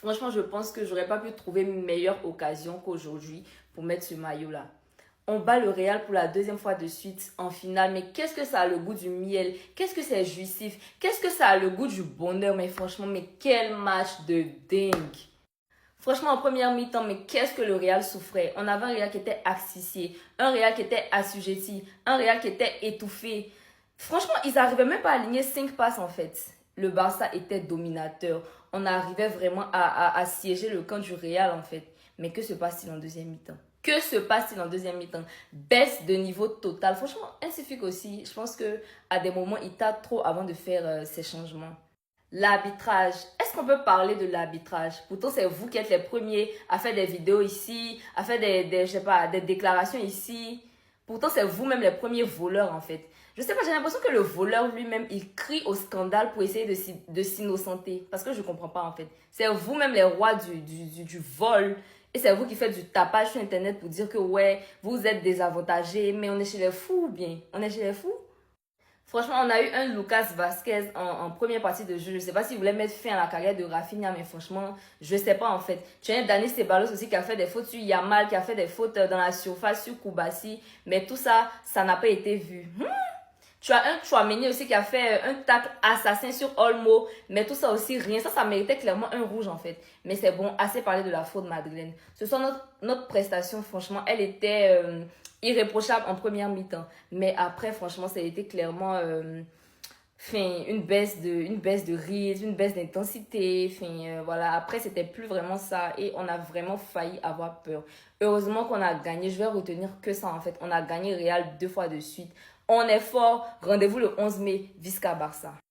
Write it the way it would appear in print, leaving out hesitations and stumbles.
Franchement, je pense que j'aurais pas pu trouver une meilleure occasion qu'aujourd'hui pour mettre ce maillot-là. On bat le Real pour la deuxième fois de suite en finale. Mais qu'est-ce que ça a le goût du miel? Qu'est-ce que c'est jouissif? Qu'est-ce que ça a le goût du bonheur? Mais franchement, mais quel match de dingue! Franchement, en première mi-temps, mais qu'est-ce que le Real souffrait? On avait un Real qui était asphyxié, un Real qui était assujetti, un Real qui était étouffé. Franchement, ils n'arrivaient même pas à aligner 5 passes en fait. Le Barça était dominateur. On arrivait vraiment à siéger le camp du Real en fait. Mais que se passe-t-il en deuxième mi-temps? Que se passe-t-il en deuxième mi-temps? Baisse de niveau total. Franchement, ainsi aussi. Je pense que à des moments, il tard trop avant de faire ces changements. L'arbitrage. Est-ce qu'on peut parler de l'arbitrage? Pourtant, c'est vous qui êtes les premiers à faire des vidéos ici, à faire je sais pas, des déclarations ici. Pourtant, c'est vous-même les premiers voleurs, en fait. Je sais pas, j'ai l'impression que le voleur lui-même, il crie au scandale pour essayer de s'innocenter. Parce que je comprends pas, en fait. C'est vous-même les rois du vol. Et c'est vous qui faites du tapage sur Internet pour dire que, ouais, vous êtes désavantagés, mais on est chez les fous ou bien? On est chez les fous? Franchement, on a eu un Lucas Vasquez en première partie de jeu. Je ne sais pas s'il voulait mettre fin à la carrière de Rafinha, mais franchement, je ne sais pas en fait. Tu as Dani Ceballos aussi qui a fait des fautes sur Yamal, qui a fait des fautes dans la surface sur Koubassi. Mais tout ça, ça n'a pas été vu. Tu as un Chouameni aussi qui a fait un tacle assassin sur Olmo. Mais tout ça aussi, rien. Ça méritait clairement un rouge en fait. Mais c'est bon, assez parlé de la faute Madeleine. Ce sont notre prestation, franchement, elle était irréprochable en première mi-temps. Mais après, franchement, ça a été clairement une baisse de rythme, une baisse d'intensité. Voilà. Après, c'était plus vraiment ça. Et on a vraiment failli avoir peur. Heureusement qu'on a gagné. Je vais retenir que ça en fait. On a gagné Real 2 fois de suite. On est fort. Rendez-vous le 11 mai, Visca Barça.